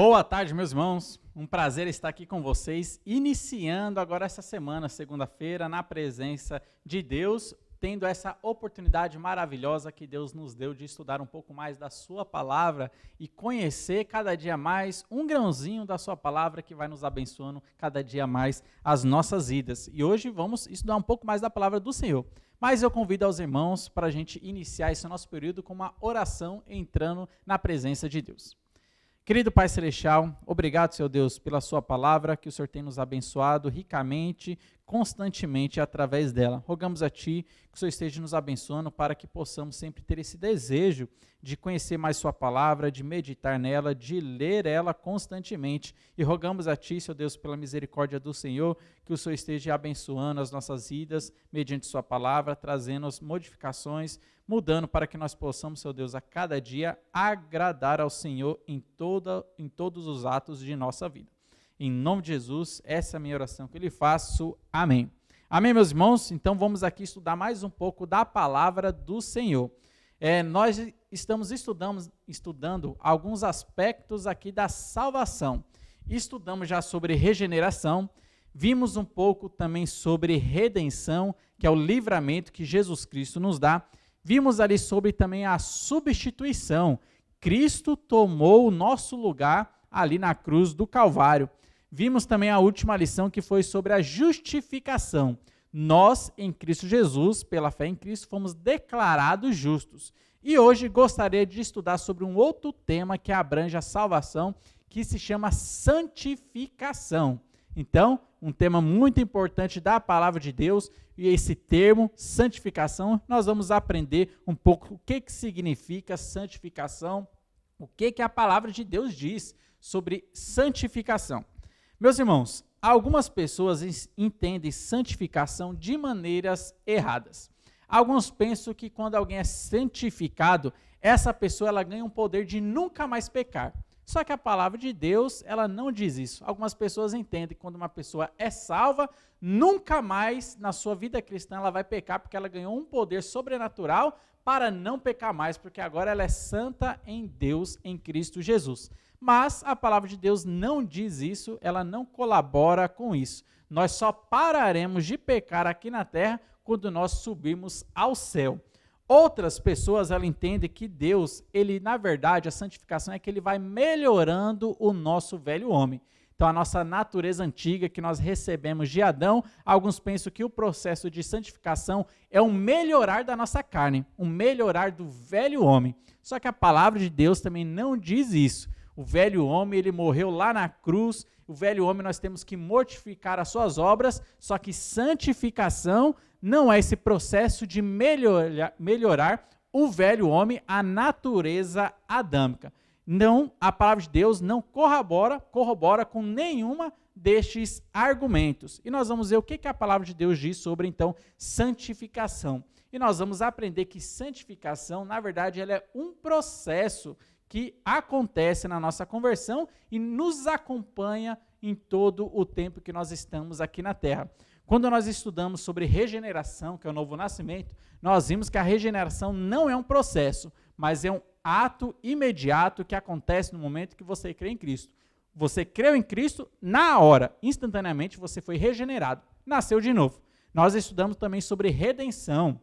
Boa tarde, meus irmãos. Um prazer estar aqui com vocês, iniciando agora essa semana, segunda-feira, na presença de Deus, tendo essa oportunidade maravilhosa que Deus nos deu de estudar um pouco mais da sua palavra e conhecer cada dia mais um grãozinho da sua palavra que vai nos abençoando cada dia mais as nossas vidas. E hoje vamos estudar um pouco mais da palavra do Senhor. Mas eu convido aos irmãos para a gente iniciar esse nosso período com uma oração entrando na presença de Deus. Querido Pai Celestial, obrigado, Senhor Deus, pela sua palavra, que o Senhor tem nos abençoado ricamente, constantemente através dela. Rogamos a Ti que o Senhor esteja nos abençoando para que possamos sempre ter esse desejo de conhecer mais sua palavra, de meditar nela, de ler ela constantemente. E rogamos a Ti, Senhor Deus, pela misericórdia do Senhor, que o Senhor esteja abençoando as nossas vidas mediante sua palavra, trazendo as modificações, mudando para que nós possamos, Senhor Deus, a cada dia agradar ao Senhor em todos os atos de nossa vida. Em nome de Jesus, essa é a minha oração que eu lhe faço. Amém. Amém, meus irmãos? Então vamos aqui estudar mais um pouco da palavra do Senhor. Nós estamos estudando alguns aspectos aqui da salvação. Estudamos já sobre regeneração, vimos um pouco também sobre redenção, que é o livramento que Jesus Cristo nos dá. Vimos ali sobre também a substituição. Cristo tomou o nosso lugar ali na cruz do Calvário. Vimos também a última lição que foi sobre a justificação. Nós, em Cristo Jesus, pela fé em Cristo, fomos declarados justos. E hoje gostaria de estudar sobre um outro tema que abrange a salvação, que se chama santificação. Então, um tema muito importante da palavra de Deus, e esse termo, santificação, nós vamos aprender um pouco o que significa santificação, o que a palavra de Deus diz sobre santificação. Meus irmãos, algumas pessoas entendem santificação de maneiras erradas. Alguns pensam que quando alguém é santificado, essa pessoa ela ganha um poder de nunca mais pecar. Só que a palavra de Deus, ela não diz isso. Algumas pessoas entendem que quando uma pessoa é salva, nunca mais na sua vida cristã ela vai pecar, porque ela ganhou um poder sobrenatural para não pecar mais, porque agora ela é santa em Deus, em Cristo Jesus. Mas a palavra de Deus não diz isso, ela não colabora com isso. Nós só pararemos de pecar aqui na terra quando nós subirmos ao céu. Outras pessoas, ela entende que Deus, na verdade, a santificação é que ele vai melhorando o nosso velho homem. Então, a nossa natureza antiga que nós recebemos de Adão, alguns pensam que o processo de santificação é um melhorar da nossa carne, um melhorar do velho homem. Só que a palavra de Deus também não diz isso. O velho homem, ele morreu lá na cruz, o velho homem nós temos que mortificar as suas obras, só que santificação não é esse processo de melhorar o velho homem, a natureza adâmica. Não, a palavra de Deus não corrobora com nenhuma destes argumentos. E nós vamos ver o que a palavra de Deus diz sobre, então, santificação. E nós vamos aprender que santificação, na verdade, ela é um processo que acontece na nossa conversão e nos acompanha em todo o tempo que nós estamos aqui na Terra. Quando nós estudamos sobre regeneração, que é o novo nascimento, nós vimos que a regeneração não é um processo, mas é um ato imediato que acontece no momento que você crê em Cristo. Você creu em Cristo, na hora, instantaneamente você foi regenerado, nasceu de novo. Nós estudamos também sobre redenção,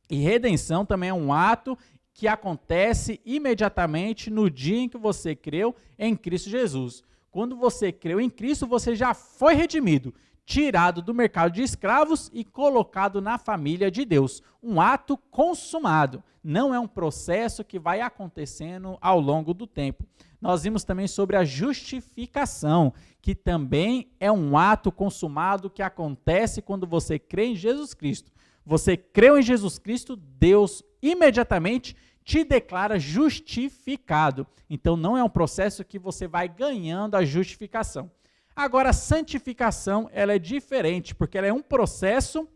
e redenção também é um ato que acontece imediatamente no dia em que você creu em Cristo Jesus. Quando você creu em Cristo, você já foi redimido, tirado do mercado de escravos e colocado na família de Deus. Um ato consumado, não é um processo que vai acontecendo ao longo do tempo. Nós vimos também sobre a justificação, que também é um ato consumado que acontece quando você crê em Jesus Cristo. Você creu em Jesus Cristo, Deus imediatamente te declara justificado. Então não é um processo que você vai ganhando a justificação. Agora a santificação, ela é diferente, porque ela é um processo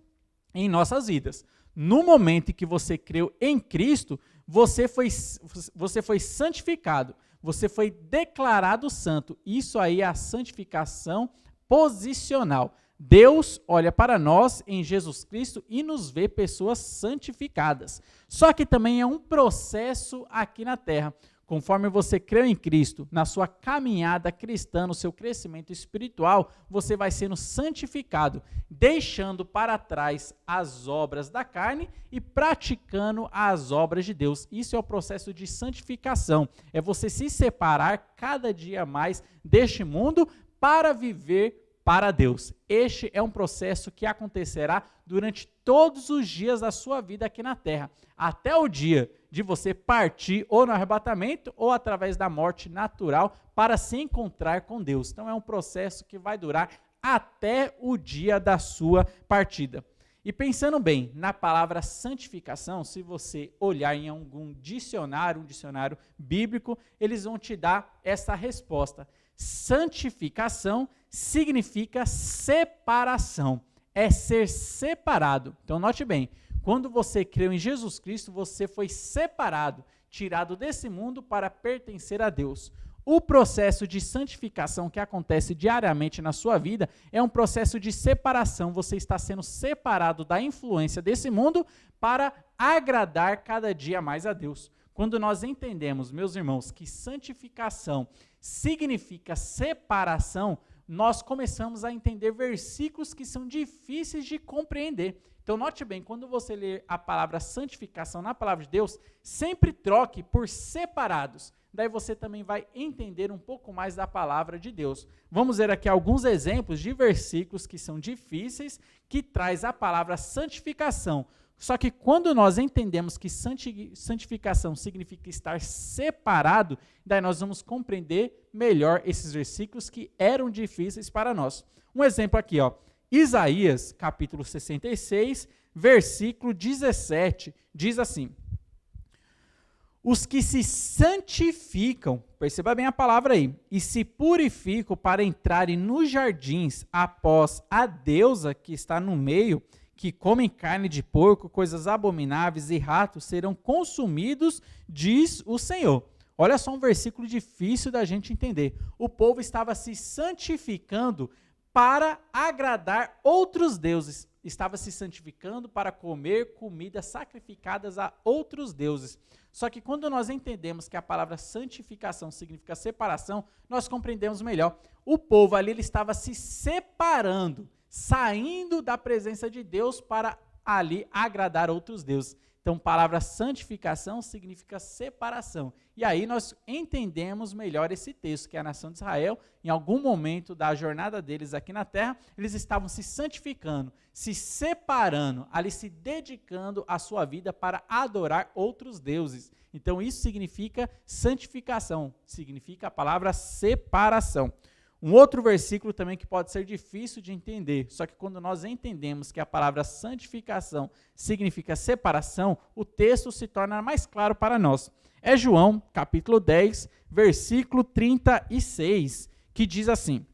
em nossas vidas. No momento em que você creu em Cristo, você foi santificado, você foi declarado santo. Isso aí é a santificação posicional. Deus olha para nós em Jesus Cristo e nos vê pessoas santificadas. Só que também é um processo aqui na terra. Conforme você crê em Cristo, na sua caminhada cristã, no seu crescimento espiritual, você vai sendo santificado, deixando para trás as obras da carne e praticando as obras de Deus. Isso é o processo de santificação. É você se separar cada dia mais deste mundo para viver para Deus. Este é um processo que acontecerá durante todos os dias da sua vida aqui na terra, até o dia de você partir ou no arrebatamento ou através da morte natural para se encontrar com Deus. Então é um processo que vai durar até o dia da sua partida. E pensando bem na palavra santificação, se você olhar em algum dicionário, um dicionário bíblico, eles vão te dar essa resposta. Santificação significa separação, é ser separado. Então note bem, quando você creu em Jesus Cristo, você foi separado, tirado desse mundo para pertencer a Deus. O processo de santificação que acontece diariamente na sua vida é um processo de separação. Você está sendo separado da influência desse mundo para agradar cada dia mais a Deus. Quando nós entendemos, meus irmãos, que santificação significa separação, nós começamos a entender versículos que são difíceis de compreender. Então note bem, quando você lê a palavra santificação na palavra de Deus, sempre troque por separados. Daí você também vai entender um pouco mais da palavra de Deus. Vamos ver aqui alguns exemplos de versículos que são difíceis, que traz a palavra santificação. Só que quando nós entendemos que santificação significa estar separado, daí nós vamos compreender melhor esses versículos que eram difíceis para nós. Um exemplo aqui, ó, Isaías, capítulo 66, versículo 17, diz assim: os que se santificam, perceba bem a palavra aí, e se purificam para entrarem nos jardins após a deusa que está no meio, que comem carne de porco, coisas abomináveis e ratos serão consumidos, diz o Senhor. Olha só um versículo difícil da gente entender. O povo estava se santificando para agradar outros deuses. Estava se santificando para comer comidas sacrificadas a outros deuses. Só que quando nós entendemos que a palavra santificação significa separação, nós compreendemos melhor. O povo ali ele estava se separando, saindo da presença de Deus para ali agradar outros deuses. Então, a palavra santificação significa separação. E aí nós entendemos melhor esse texto, que a nação de Israel, em algum momento da jornada deles aqui na terra, eles estavam se santificando, se separando, ali se dedicando a sua vida para adorar outros deuses. Então, isso significa santificação, significa a palavra separação. Um outro versículo também que pode ser difícil de entender, só que quando nós entendemos que a palavra santificação significa separação, o texto se torna mais claro para nós. É João, capítulo 10, versículo 36, que diz assim: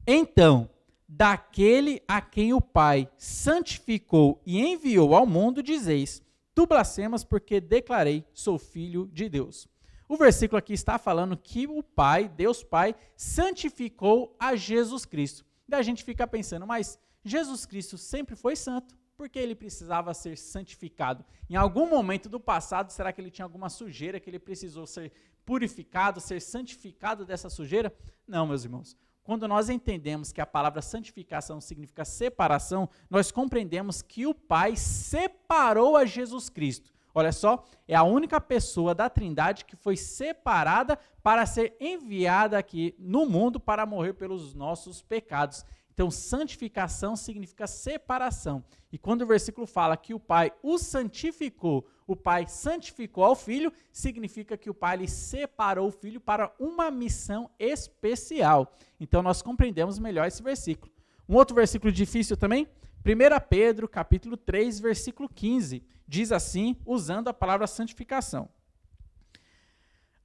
então, daquele a quem o Pai santificou e enviou ao mundo, dizeis, tu blasfemas porque declarei, sou filho de Deus. O versículo aqui está falando que o Pai, Deus Pai, santificou a Jesus Cristo. Daí a gente fica pensando, mas Jesus Cristo sempre foi santo, por que ele precisava ser santificado? Em algum momento do passado, será que ele tinha alguma sujeira que ele precisou ser purificado, ser santificado dessa sujeira? Não, meus irmãos. Quando nós entendemos que a palavra santificação significa separação, nós compreendemos que o Pai separou a Jesus Cristo. Olha só, é a única pessoa da Trindade que foi separada para ser enviada aqui no mundo para morrer pelos nossos pecados. Então, santificação significa separação. E quando o versículo fala que o Pai o santificou ao Filho, significa que o Pai lhe separou o Filho para uma missão especial. Então, nós compreendemos melhor esse versículo. Um outro versículo difícil também, 1 Pedro, capítulo 3, versículo 15, diz assim, usando a palavra santificação.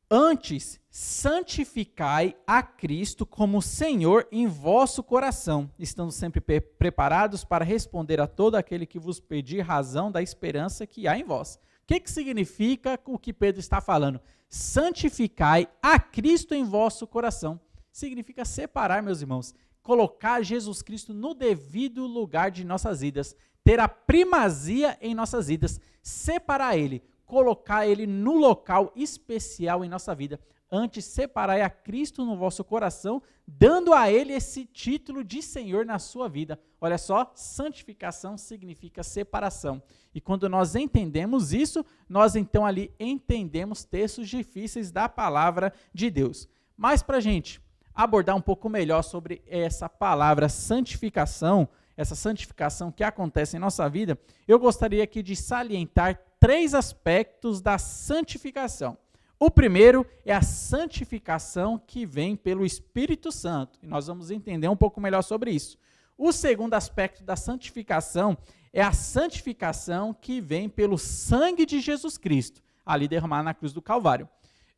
Antes, santificai a Cristo como Senhor em vosso coração, estando sempre preparados para responder a todo aquele que vos pedir razão da esperança que há em vós. O que significa o que Pedro está falando? Santificai a Cristo em vosso coração. Significa separar, meus irmãos, colocar Jesus Cristo no devido lugar de nossas vidas, ter a primazia em nossas vidas, separar Ele, colocar ele no local especial em nossa vida. Antes, separai a Cristo no vosso coração, dando a ele esse título de Senhor na sua vida. Olha só, santificação significa separação. E quando nós entendemos isso, nós então ali entendemos textos difíceis da palavra de Deus. Mas para a gente abordar um pouco melhor sobre essa palavra santificação, essa santificação que acontece em nossa vida, eu gostaria aqui de salientar 3 aspectos da santificação. O primeiro é a santificação que vem pelo Espírito Santo, e nós vamos entender um pouco melhor sobre isso. O segundo aspecto da santificação é a santificação que vem pelo sangue de Jesus Cristo, ali derramado na cruz do Calvário.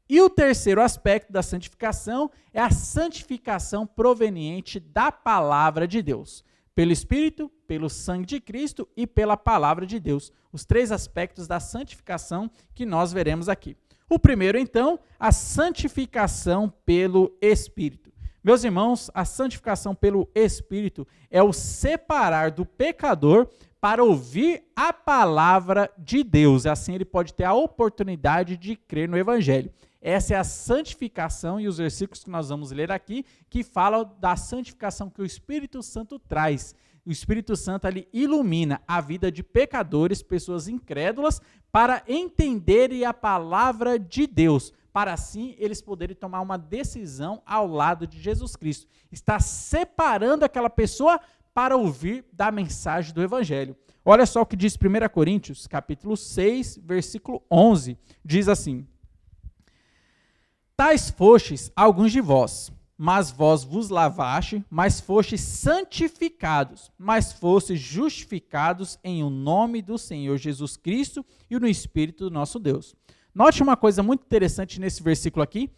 E o terceiro aspecto da santificação é a santificação proveniente da palavra de Deus, pelo Espírito, pelo sangue de Cristo e pela palavra de Deus. Os 3 aspectos da santificação que nós veremos aqui. O primeiro, então, a santificação pelo Espírito. Meus irmãos, a santificação pelo Espírito é o separar do pecador para ouvir a palavra de Deus. Assim ele pode ter a oportunidade de crer no Evangelho. Essa é a santificação e os versículos que nós vamos ler aqui, que falam da santificação que o Espírito Santo traz. O Espírito Santo ali ilumina a vida de pecadores, pessoas incrédulas, para entenderem a palavra de Deus, para assim eles poderem tomar uma decisão ao lado de Jesus Cristo. Está separando aquela pessoa para ouvir da mensagem do Evangelho. Olha só o que diz 1 Coríntios, capítulo 6, versículo 11, diz assim: Tais fostes alguns de vós, mas vós vos lavaste, mas fostes santificados, mas fostes justificados em o nome do Senhor Jesus Cristo e no Espírito do nosso Deus. Note uma coisa muito interessante nesse versículo aqui.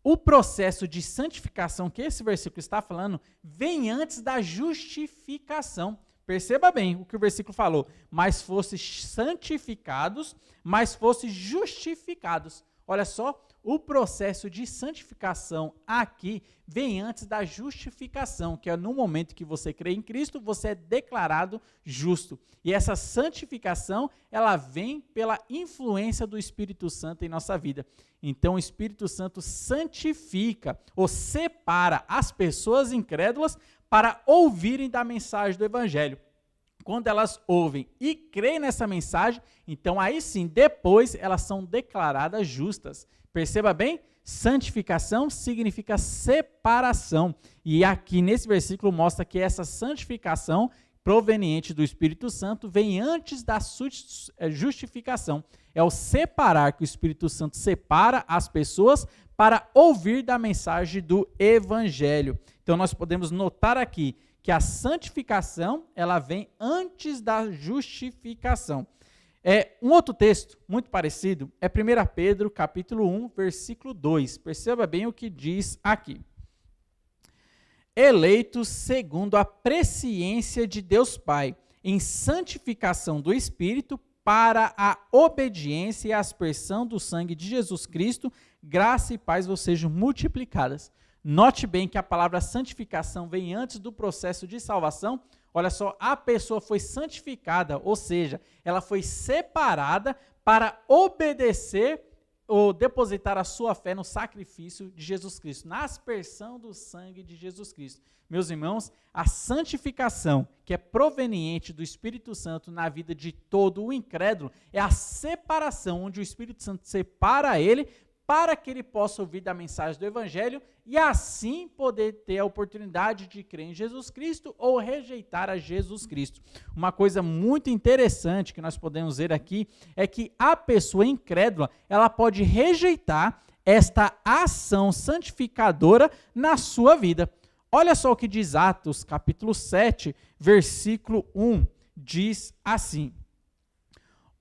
O processo de santificação que esse versículo está falando vem antes da justificação. Perceba bem o que o versículo falou. Mas fostes santificados, mas fostes justificados. Olha só, o processo de santificação aqui vem antes da justificação, que é no momento que você crê em Cristo, você é declarado justo. E essa santificação, ela vem pela influência do Espírito Santo em nossa vida. Então, o Espírito Santo santifica ou separa as pessoas incrédulas para ouvirem da mensagem do Evangelho. Quando elas ouvem e creem nessa mensagem, então aí sim, depois elas são declaradas justas. Perceba bem, santificação significa separação. E aqui nesse versículo mostra que essa santificação proveniente do Espírito Santo vem antes da justificação. É o separar, que o Espírito Santo separa as pessoas para ouvir da mensagem do Evangelho. Então nós podemos notar aqui que a santificação, ela vem antes da justificação. Um outro texto muito parecido é 1 Pedro, capítulo 1, versículo 2. Perceba bem o que diz aqui. Eleitos segundo a presciência de Deus Pai, em santificação do Espírito, para a obediência e a aspersão do sangue de Jesus Cristo, graça e paz vos sejam multiplicadas. Note bem que a palavra santificação vem antes do processo de salvação. Olha só, a pessoa foi santificada, ou seja, ela foi separada para obedecer ou depositar a sua fé no sacrifício de Jesus Cristo, na aspersão do sangue de Jesus Cristo. Meus irmãos, a santificação que é proveniente do Espírito Santo na vida de todo o incrédulo é a separação, onde o Espírito Santo separa ele para que ele possa ouvir da mensagem do Evangelho e assim poder ter a oportunidade de crer em Jesus Cristo ou rejeitar a Jesus Cristo. Uma coisa muito interessante que nós podemos ver aqui é que a pessoa incrédula, ela pode rejeitar esta ação santificadora na sua vida. Olha só o que diz Atos, capítulo 7, versículo 1, diz assim: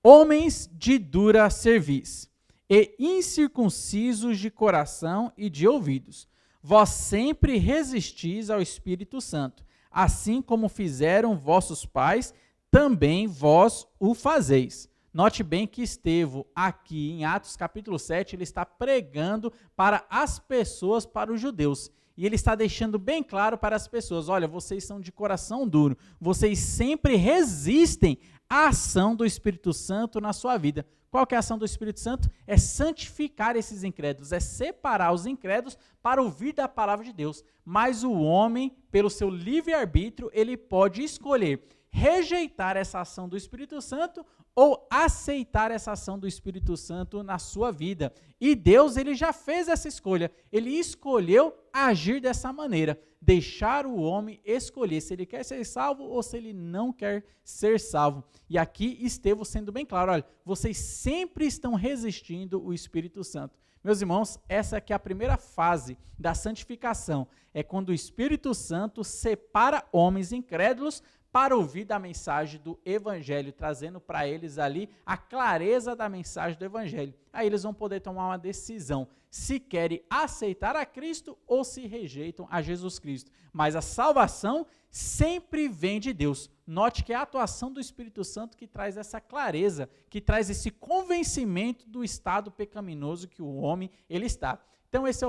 Homens de dura cerviz, e incircuncisos de coração e de ouvidos, vós sempre resistis ao Espírito Santo, assim como fizeram vossos pais, também vós o fazeis. Note bem que Estevão, aqui em Atos capítulo 7, ele está pregando para as pessoas, para os judeus. E ele está deixando bem claro para as pessoas, olha, vocês são de coração duro, vocês sempre resistem à ação do Espírito Santo na sua vida. Qual que é a ação do Espírito Santo? É santificar esses incrédulos, é separar os incrédulos para ouvir da palavra de Deus. Mas o homem, pelo seu livre-arbítrio, ele pode escolher rejeitar essa ação do Espírito Santo ou aceitar essa ação do Espírito Santo na sua vida. E Deus, ele já fez essa escolha. Ele escolheu agir dessa maneira, deixar o homem escolher se ele quer ser salvo ou se ele não quer ser salvo. E aqui Estevão sendo bem claro, olha, vocês sempre estão resistindo o Espírito Santo. Meus irmãos, essa aqui é a primeira fase da santificação. É quando o Espírito Santo separa homens incrédulos para ouvir da mensagem do Evangelho, trazendo para eles ali a clareza da mensagem do Evangelho. Aí eles vão poder tomar uma decisão, se querem aceitar a Cristo ou se rejeitam a Jesus Cristo. Mas a salvação sempre vem de Deus. Note que é a atuação do Espírito Santo que traz essa clareza, que traz esse convencimento do estado pecaminoso que o homem ele está. Então esse é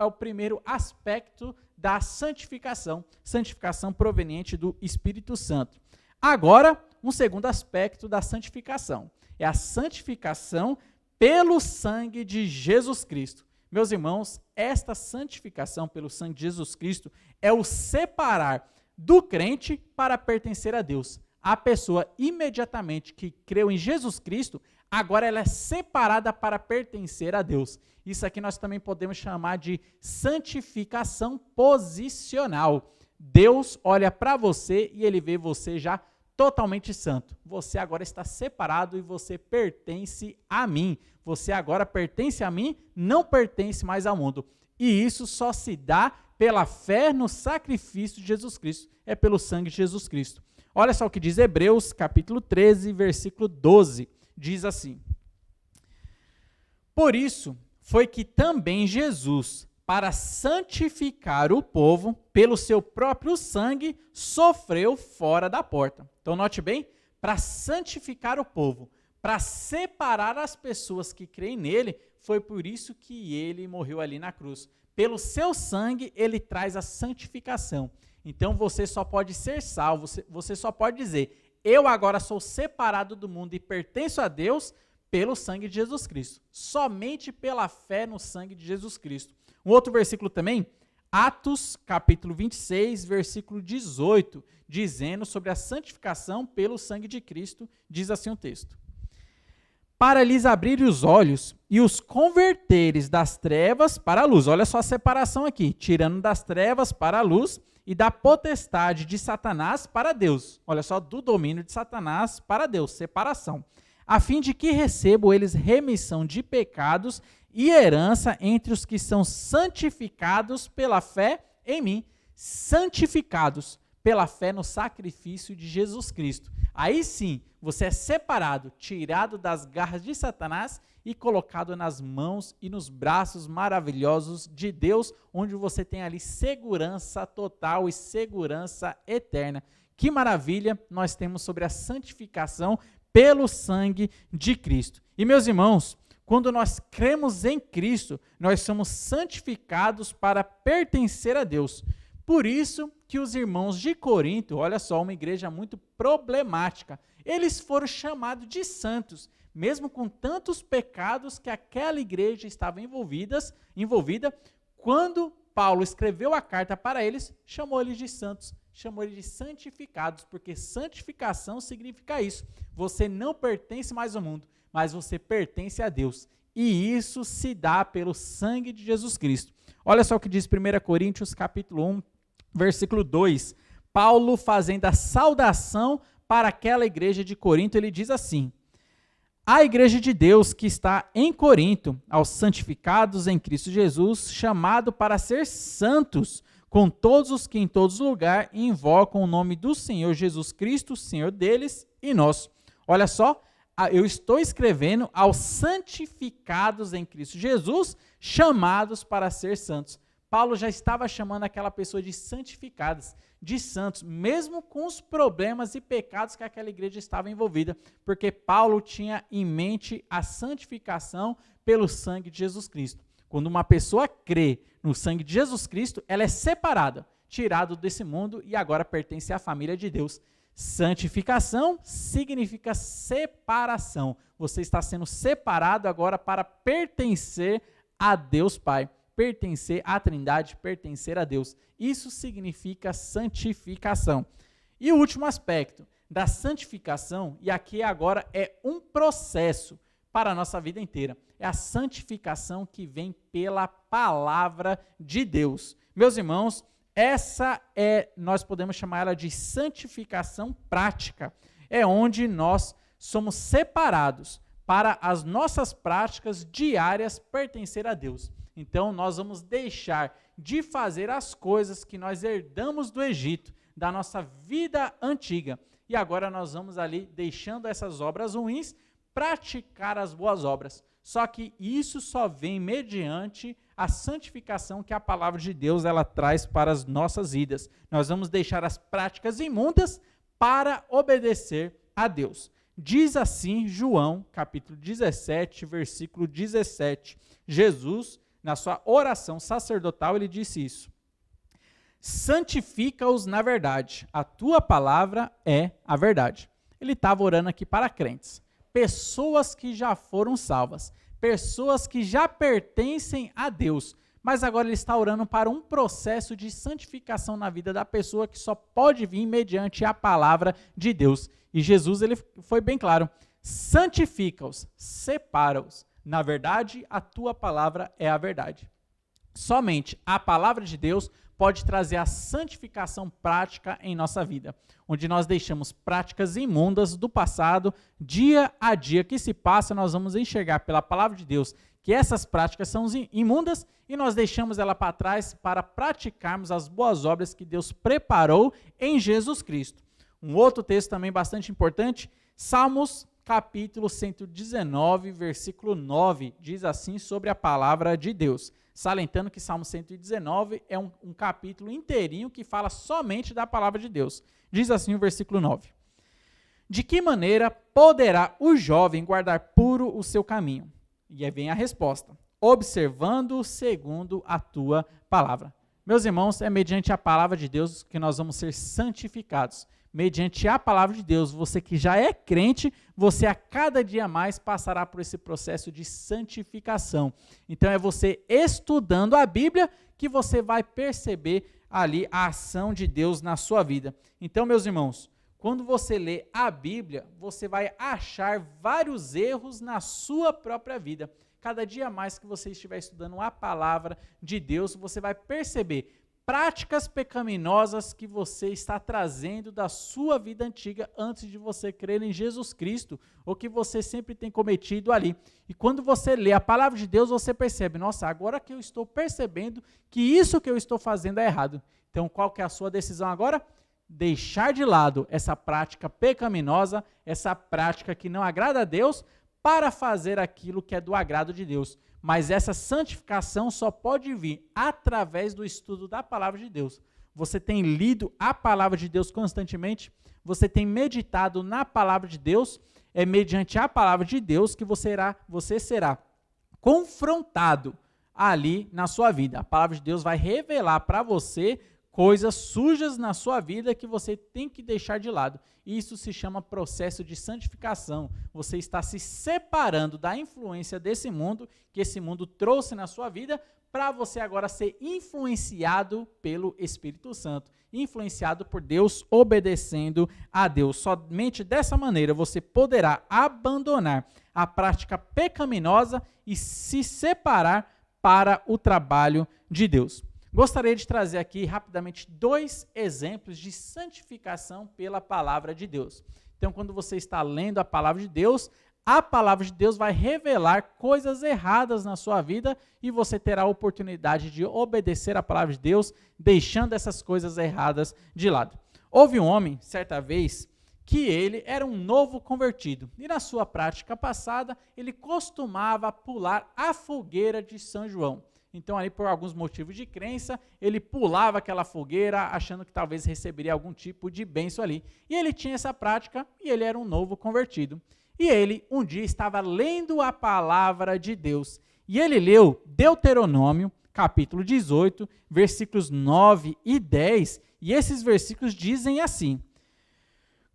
o primeiro aspecto da santificação, santificação proveniente do Espírito Santo. Agora, um segundo aspecto da santificação, é a santificação pelo sangue de Jesus Cristo. Meus irmãos, esta santificação pelo sangue de Jesus Cristo é o separar do crente para pertencer a Deus. A pessoa imediatamente que creu em Jesus Cristo, agora ela é separada para pertencer a Deus. Isso aqui nós também podemos chamar de santificação posicional. Deus olha para você e ele vê você já totalmente santo. Você agora está separado e você pertence a mim. Você agora pertence a mim, não pertence mais ao mundo. E isso só se dá pela fé no sacrifício de Jesus Cristo. É pelo sangue de Jesus Cristo. Olha só o que diz Hebreus, capítulo 13, versículo 12. Diz assim: por isso foi que também Jesus, para santificar o povo, pelo seu próprio sangue, sofreu fora da porta. Então note bem, para santificar o povo, para separar as pessoas que creem nele, foi por isso que ele morreu ali na cruz. Pelo seu sangue, ele traz a santificação. Então você só pode ser salvo, você só pode dizer, eu agora sou separado do mundo e pertenço a Deus pelo sangue de Jesus Cristo. Somente pela fé no sangue de Jesus Cristo. Um outro versículo também, Atos capítulo 26, versículo 18, dizendo sobre a santificação pelo sangue de Cristo, diz assim o texto: para lhes abrir os olhos e os converteres das trevas para a luz. Olha só a separação aqui, tirando das trevas para a luz e da potestade de Satanás para Deus. Olha só, do domínio de Satanás para Deus, separação. A fim de que recebam eles remissão de pecados e herança entre os que são santificados pela fé em mim. Santificados pela fé no sacrifício de Jesus Cristo. Aí sim, você é separado, tirado das garras de Satanás e colocado nas mãos e nos braços maravilhosos de Deus, onde você tem ali segurança total e segurança eterna. Que maravilha nós temos sobre a santificação pelo sangue de Cristo. E meus irmãos, quando nós cremos em Cristo, nós somos santificados para pertencer a Deus. Por isso que os irmãos de Corinto, olha só, uma igreja muito problemática, eles foram chamados de santos, mesmo com tantos pecados que aquela igreja estava envolvida, quando Paulo escreveu a carta para eles, chamou eles de santos, chamou eles de santificados, porque santificação significa isso. Você não pertence mais ao mundo, mas você pertence a Deus. E isso se dá pelo sangue de Jesus Cristo. Olha só o que diz 1 Coríntios capítulo 1, versículo 2. Paulo fazendo a saudação para aquela igreja de Corinto, ele diz assim: a igreja de Deus que está em Corinto, aos santificados em Cristo Jesus, chamado para ser santos, com todos os que em todos os lugares invocam o nome do Senhor Jesus Cristo, Senhor deles e nosso. Olha só, eu estou escrevendo aos santificados em Cristo Jesus, chamados para ser santos. Paulo já estava chamando aquela pessoa de santificadas, de santos, mesmo com os problemas e pecados que aquela igreja estava envolvida, porque Paulo tinha em mente a santificação pelo sangue de Jesus Cristo. Quando uma pessoa crê no sangue de Jesus Cristo, ela é separada, tirada desse mundo e agora pertence à família de Deus. Santificação significa separação. Você está sendo separado agora para pertencer a Deus Pai, pertencer à Trindade, pertencer a Deus. Isso significa santificação. E o último aspecto da santificação, e aqui agora é um processo para a nossa vida inteira, é a santificação que vem pela palavra de Deus. Meus irmãos, nós podemos chamar ela de santificação prática. É onde nós somos separados para as nossas práticas diárias pertencer a Deus. Então, nós vamos deixar de fazer as coisas que nós herdamos do Egito, da nossa vida antiga. E agora nós vamos ali, deixando essas obras ruins, praticar as boas obras. Só que isso só vem mediante a santificação que a palavra de Deus ela traz para as nossas vidas. Nós vamos deixar as práticas imundas para obedecer a Deus. Diz assim João, capítulo 17, versículo 17. Jesus, na sua oração sacerdotal, ele disse isso. Santifica-os na verdade. A tua palavra é a verdade. Ele estava orando aqui para crentes. Pessoas que já foram salvas, pessoas que já pertencem a Deus, mas agora ele está orando para um processo de santificação na vida da pessoa que só pode vir mediante a palavra de Deus. E Jesus ele foi bem claro, santifica-os, separa-os. Na verdade, a tua palavra é a verdade. Somente a palavra de Deus pode trazer a santificação prática em nossa vida, onde nós deixamos práticas imundas do passado, dia a dia que se passa, nós vamos enxergar pela palavra de Deus que essas práticas são imundas e nós deixamos ela para trás para praticarmos as boas obras que Deus preparou em Jesus Cristo. Um outro texto também bastante importante, Salmos capítulo 119, versículo 9, diz assim sobre a palavra de Deus. Salentando que Salmo 119 é um capítulo inteirinho que fala somente da palavra de Deus. Diz assim o versículo 9. De que maneira poderá o jovem guardar puro o seu caminho? E aí vem a resposta. Observando segundo a tua palavra. Meus irmãos, é mediante a palavra de Deus que nós vamos ser santificados. Mediante a palavra de Deus, você que já é crente, você a cada dia mais passará por esse processo de santificação. Então é você estudando a Bíblia que você vai perceber ali a ação de Deus na sua vida. Então, meus irmãos, quando você lê a Bíblia, você vai achar vários erros na sua própria vida. Cada dia mais que você estiver estudando a palavra de Deus, você vai perceber práticas pecaminosas que você está trazendo da sua vida antiga antes de você crer em Jesus Cristo, ou que você sempre tem cometido ali. E quando você lê a palavra de Deus, você percebe, nossa, agora que eu estou percebendo que isso que eu estou fazendo é errado. Então, qual que é a sua decisão agora? Deixar de lado essa prática pecaminosa, essa prática que não agrada a Deus, para fazer aquilo que é do agrado de Deus. Mas essa santificação só pode vir através do estudo da palavra de Deus. Você tem lido a palavra de Deus constantemente? Você tem meditado na palavra de Deus? É mediante a palavra de Deus que você será confrontado ali na sua vida. A palavra de Deus vai revelar para você coisas sujas na sua vida que você tem que deixar de lado. Isso se chama processo de santificação. Você está se separando da influência desse mundo, que esse mundo trouxe na sua vida, para você agora ser influenciado pelo Espírito Santo, influenciado por Deus, obedecendo a Deus. Somente dessa maneira você poderá abandonar a prática pecaminosa e se separar para o trabalho de Deus. Gostaria de trazer aqui rapidamente 2 exemplos de santificação pela palavra de Deus. Então, quando você está lendo a palavra de Deus vai revelar coisas erradas na sua vida e você terá a oportunidade de obedecer a palavra de Deus, deixando essas coisas erradas de lado. Houve um homem, certa vez, que ele era um novo convertido e na sua prática passada ele costumava pular a fogueira de São João. Então, ali, por alguns motivos de crença, ele pulava aquela fogueira, achando que talvez receberia algum tipo de bênção ali. E ele tinha essa prática, e ele era um novo convertido. E ele, um dia, estava lendo a palavra de Deus. E ele leu Deuteronômio, capítulo 18, versículos 9 e 10, e esses versículos dizem assim: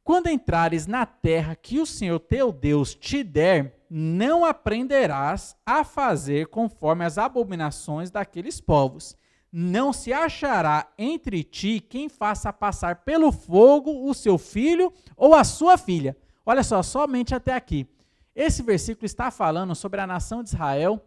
quando entrares na terra que o Senhor teu Deus te der, não aprenderás a fazer conforme as abominações daqueles povos. Não se achará entre ti quem faça passar pelo fogo o seu filho ou a sua filha. Olha só, somente até aqui. Esse versículo está falando sobre a nação de Israel,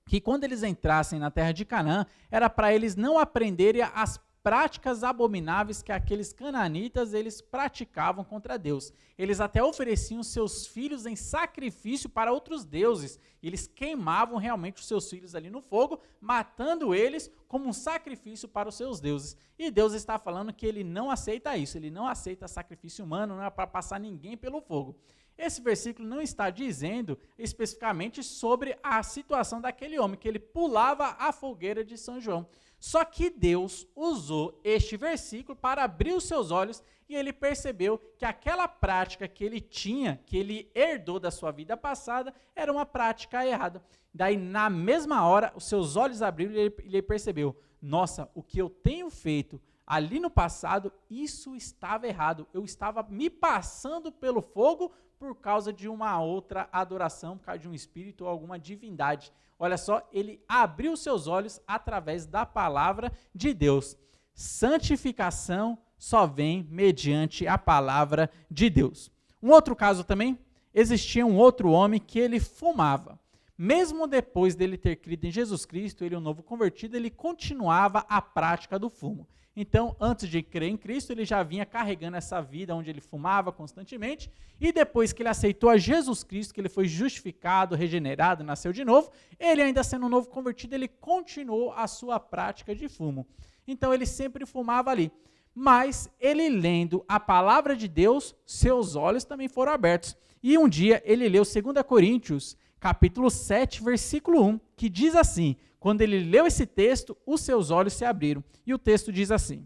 que quando eles entrassem na terra de Canaã, era para eles não aprenderem as práticas abomináveis que aqueles cananitas eles praticavam contra Deus. Eles até ofereciam seus filhos em sacrifício para outros deuses. Eles queimavam realmente os seus filhos ali no fogo, matando eles como um sacrifício para os seus deuses. E Deus está falando que ele não aceita isso, ele não aceita sacrifício humano, não é para passar ninguém pelo fogo. Esse versículo não está dizendo especificamente sobre a situação daquele homem, que ele pulava a fogueira de São João. Só que Deus usou este versículo para abrir os seus olhos e ele percebeu que aquela prática que ele tinha, que ele herdou da sua vida passada, era uma prática errada. Daí, na mesma hora, os seus olhos abriram e ele percebeu: nossa, o que eu tenho feito ali no passado, isso estava errado. Eu estava me passando pelo fogo por causa de uma outra adoração, por causa de um espírito ou alguma divindade. Olha só, ele abriu seus olhos através da palavra de Deus. Santificação só vem mediante a palavra de Deus. Um outro caso também, existia um outro homem que ele fumava. Mesmo depois dele ter crido em Jesus Cristo, ele, um novo convertido, ele continuava a prática do fumo. Então, antes de crer em Cristo, ele já vinha carregando essa vida onde ele fumava constantemente, e depois que ele aceitou a Jesus Cristo, que ele foi justificado, regenerado, nasceu de novo, ele ainda sendo um novo convertido, ele continuou a sua prática de fumo. Então, ele sempre fumava ali. Mas, ele lendo a palavra de Deus, seus olhos também foram abertos. E um dia, ele leu 2 Coríntios, capítulo 7, versículo 1, que diz assim: quando ele leu esse texto, os seus olhos se abriram. E o texto diz assim: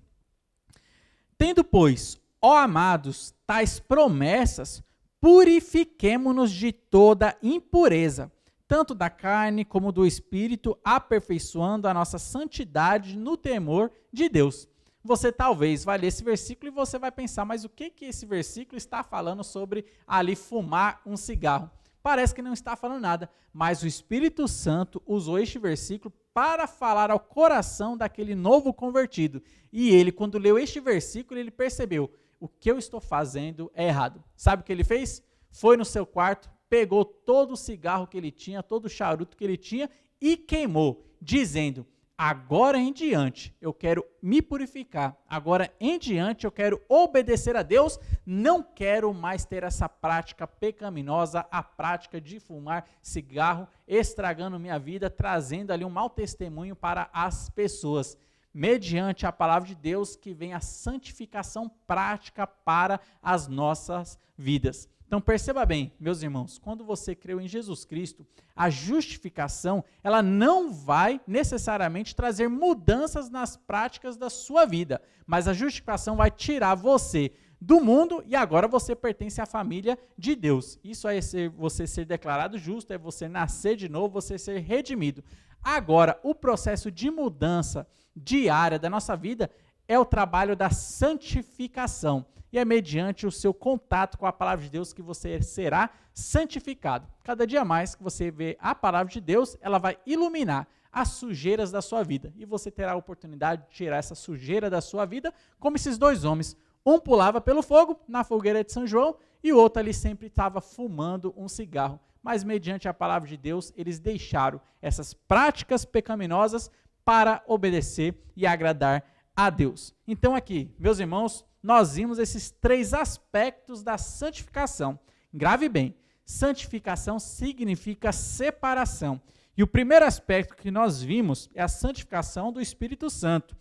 tendo, pois, ó amados, tais promessas, purifiquemo-nos de toda impureza, tanto da carne como do espírito, aperfeiçoando a nossa santidade no temor de Deus. Você talvez vai ler esse versículo e você vai pensar: mas o que esse versículo está falando sobre ali fumar um cigarro? Parece que não está falando nada, mas o Espírito Santo usou este versículo para falar ao coração daquele novo convertido. E ele, quando leu este versículo, ele percebeu: o que eu estou fazendo é errado. Sabe o que ele fez? Foi no seu quarto, pegou todo o cigarro que ele tinha, todo o charuto que ele tinha e queimou, dizendo: agora em diante eu quero me purificar, agora em diante eu quero obedecer a Deus, não quero mais ter essa prática pecaminosa, a prática de fumar cigarro, estragando minha vida, trazendo ali um mau testemunho para as pessoas. Mediante a palavra de Deus que vem a santificação prática para as nossas vidas. Então perceba bem, meus irmãos, quando você creu em Jesus Cristo, a justificação, ela não vai necessariamente trazer mudanças nas práticas da sua vida, mas a justificação vai tirar você do mundo e agora você pertence à família de Deus. Isso é você ser declarado justo, é você nascer de novo, você ser redimido. Agora, o processo de mudança diária da nossa vida é o trabalho da santificação. E é mediante o seu contato com a palavra de Deus que você será santificado. Cada dia mais que você vê a palavra de Deus, ela vai iluminar as sujeiras da sua vida. E você terá a oportunidade de tirar essa sujeira da sua vida, como esses dois homens. Um pulava pelo fogo, na fogueira de São João, e o outro ali sempre estava fumando um cigarro. Mas mediante a palavra de Deus, eles deixaram essas práticas pecaminosas para obedecer e agradar a Deus. Então aqui, meus irmãos, nós vimos esses 3 aspectos da santificação. Grave bem, santificação significa separação. E o primeiro aspecto que nós vimos é a santificação do Espírito Santo,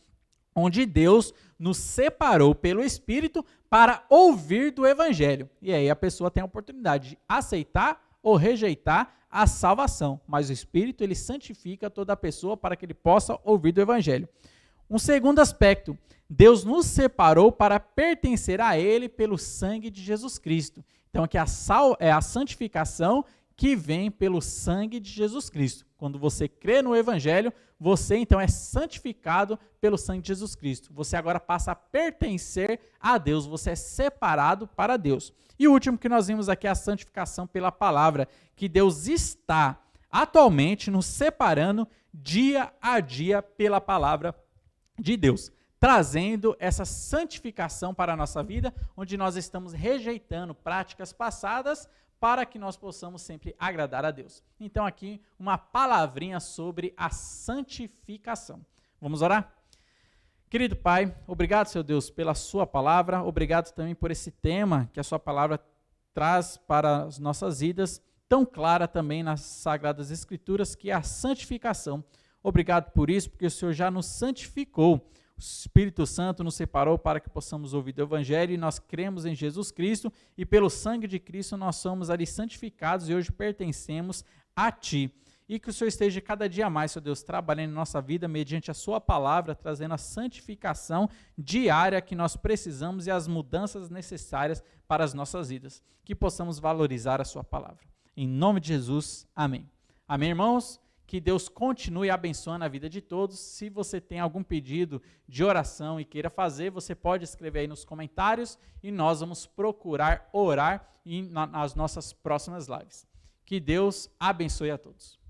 onde Deus nos separou pelo Espírito para ouvir do Evangelho. E aí a pessoa tem a oportunidade de aceitar ou rejeitar a salvação. Mas o Espírito, ele santifica toda a pessoa para que ele possa ouvir do Evangelho. Um segundo aspecto, Deus nos separou para pertencer a Ele pelo sangue de Jesus Cristo. Então, aqui é a santificação que vem pelo sangue de Jesus Cristo. Quando você crê no Evangelho, você então é santificado pelo sangue de Jesus Cristo. Você agora passa a pertencer a Deus, você é separado para Deus. E o último que nós vimos aqui é a santificação pela palavra, que Deus está atualmente nos separando dia a dia pela palavra de Deus, trazendo essa santificação para a nossa vida, onde nós estamos rejeitando práticas passadas para que nós possamos sempre agradar a Deus. Então aqui uma palavrinha sobre a santificação. Vamos orar? Querido Pai, obrigado, Senhor Deus, pela sua palavra, obrigado também por esse tema que a sua palavra traz para as nossas vidas, tão clara também nas Sagradas Escrituras, que é a santificação. Obrigado por isso, porque o Senhor já nos santificou. O Espírito Santo nos separou para que possamos ouvir do Evangelho e nós cremos em Jesus Cristo e pelo sangue de Cristo nós somos ali santificados e hoje pertencemos a Ti. E que o Senhor esteja cada dia mais, Senhor Deus, trabalhando em nossa vida mediante a Sua palavra, trazendo a santificação diária que nós precisamos e as mudanças necessárias para as nossas vidas. Que possamos valorizar a Sua palavra. Em nome de Jesus, amém. Amém, irmãos? Que Deus continue abençoando a vida de todos. Se você tem algum pedido de oração e queira fazer, você pode escrever aí nos comentários e nós vamos procurar orar nas nossas próximas lives. Que Deus abençoe a todos.